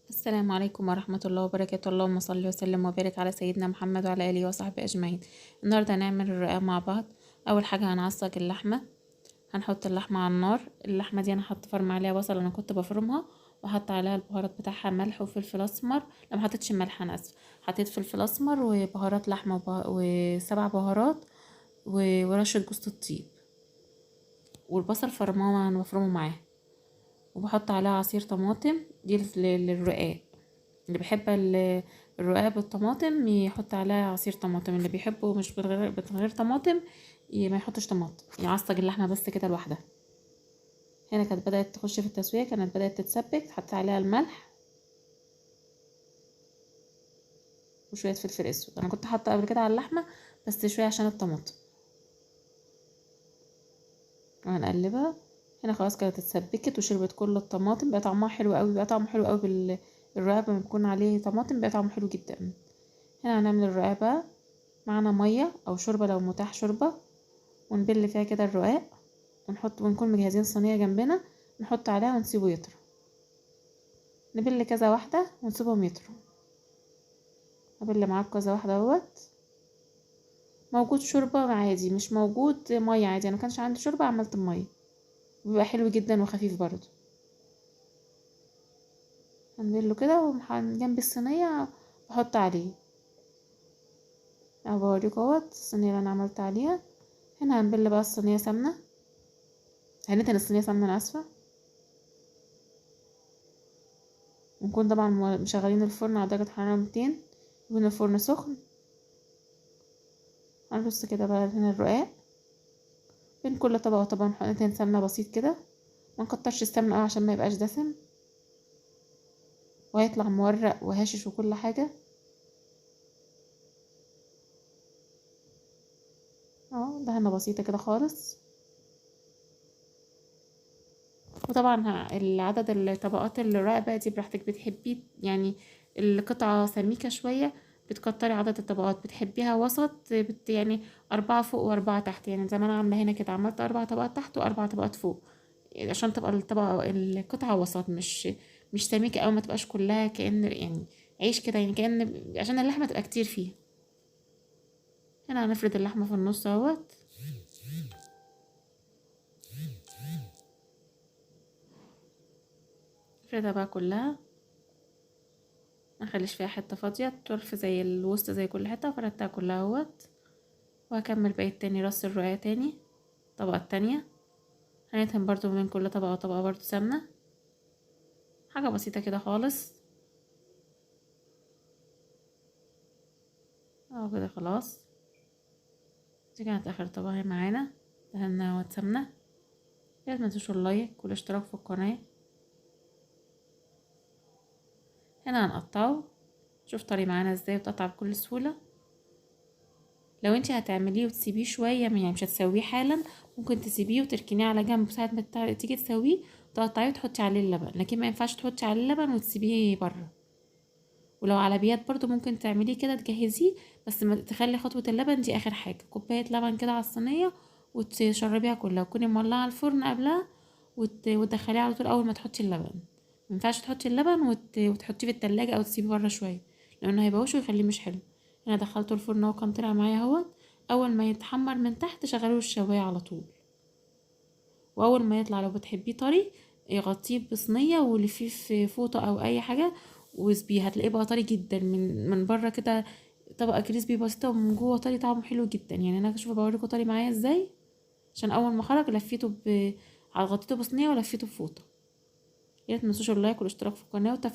السلام عليكم ورحمة الله وبركاته. اللهم صل وسلم وبارك على سيدنا محمد وعلى آله وصحبه أجمعين. النهاردة هنعمل الرقاق مع بعض. أول حاجة هنعصج اللحمة، هنحط اللحمة على النار. اللحمة دي أنا حاطة فرم عليها بصل، أنا كنت بفرمها وحط عليها البهارات بتاعها، ملح وفلفل أسمر. لا، محطتش ملح، أنا آسفة، حطيت فلفل أسمر وبهارات لحمة وسبع بهارات ورشة جوز الطيب، والبصل فرماه أنا بفرمه معاها. وبحط عليها عصير طماطم، دي للرقاق. اللي بيحب الرقاق بالطماطم يحط عليها عصير طماطم، اللي بيحبه مش من غير طماطم ما يحطش طماطم، يعصج اللحمه بس كده لوحدها. هنا كانت بدأت تخش في التسوية، كانت بدأت تتسبك، حط عليها الملح وشوية فلفل اسود. انا كنت حاطه قبل كده على اللحمه بس شويه عشان الطماطم. وهنقلبها. هنا خلاص كانت اتسبكت وشربت كل الطماطم، بقى طعمها حلو قوي، بقى طعمه حلو قوي الرقاق لما بيكون عليه طماطم بقى طعمه حلو جدا. هنا هنعمل الرقاق بقى. معانا ميه او شوربه لو متاح شوربه، ونبل فيها كده الرقاق، ونكون مجهزين صينيه جنبنا، نحط عليها ونسيبه يطرى. نبل كذا واحده ونسيبهم يطروا. هبل معاكم كذا واحده اهوت. موجود شوربه عادي، مش موجود ميه عادي، انا مكانش عندي شوربه عملت ميه، بيبقى حلو جدا وخفيف برضو. هنبله كده جنب الصينيه بحط عليه. اهو بوريكم اهوت الصينيه اللي انا عملت عليها. هنا هنبل بقى الصينيه سمنه، هندهن الصينيه سمنه، انا اسفه. ونكون طبعا مشغلين الفرن على درجه حراره 200، يكون الفرن سخن. هنرص كده بقى هنا الرقاق بين كل طبقه وطبقه، نحط سمنه بسيط كده، ما نكترش السمنه قوي عشان ما يبقاش دسم وهيطلع مورق وهاشش وكل حاجه. اهو دهنه بسيطه كده خالص. وطبعا العدد الطبقات الرقاق بقى دي براحتك، بتحبي يعني القطعه سميكه شويه بتكتري عدد الطبقات، بتحبيها وسط يعني 4 فوق و4 تحت، يعني زي ما انا عامله هنا كده، عملت 4 طبقات تحت و4 طبقات فوق، عشان تبقى القطعه وسط، مش سميكه أوي، ما تبقاش كلها كأن يعني عيش كده، يعني كأن عشان اللحمه تبقى كتير فيها. هنا هنفرد اللحمه في النص اهوت. نفردها بقى كلها، ما نخليش فيها حته فاضيه، طرف زي الوسط زي كل حته، فردتها كلها اهوت. وهكمل بقية تاني رص الرقاق تاني، الطبقة التانية. هندهن برضو من كل طبقة وطبقة برضو سمنة، حاجة بسيطة كده خالص. اهو كده خلاص. دي كانت اخر طبقة معانا، دهنا اهوت سمنة. ياريت متنسوش اللايك والاشتراك في القناة. هنا هنقطعه، شوف طري معانا ازاي وتقطع بكل سهولة. لو انتي هتعمليه وتسيبيه شوية، يعني مش هتسويه حالا، ممكن تسيبيه وتركنيه على جنب ساعة ما تيجي تسويه تقطعيه وتحطي عليه اللبن، لكن ما ينفعش تحطي عليه اللبن وتسيبيه بره. ولو على بيات برضو ممكن تعمليه كده تجهزيه، بس ما تخلي خطوة اللبن دي اخر حاجة. كوباية لبن كده على الصينية وتشربيها كلها، وتكوني مولعة الفرن قبلها وتدخليه على طول اول ما تحطي اللبن. مينفعش تحطي اللبن وتحطيه في التلاجة او تسيبيه بره شوية، لانه هيبوش ويخليه مش حلو. انا دخلته الفرن اهو، كان طلع معايا اهوت. اول ما يتحمر من تحت شغلوه الشواية على طول، واول ما يطلع لو بتحبيه طري يغطيه بصينيه ولفيه في فوطه او اي حاجه واسبيه، هتلاقيه بقى طري جدا من بره كده، طبقه كريسبي بسيطه، ومن جوه طري، طعمه حلو جدا. يعني انا شوفوا بوريكم طري معايا ازاي، عشان اول ما خرج لفيته غطيته بصينيه ولفيته بفوطه. يا ريت متنسوش اللايك والاشتراك في القناه وتفعيل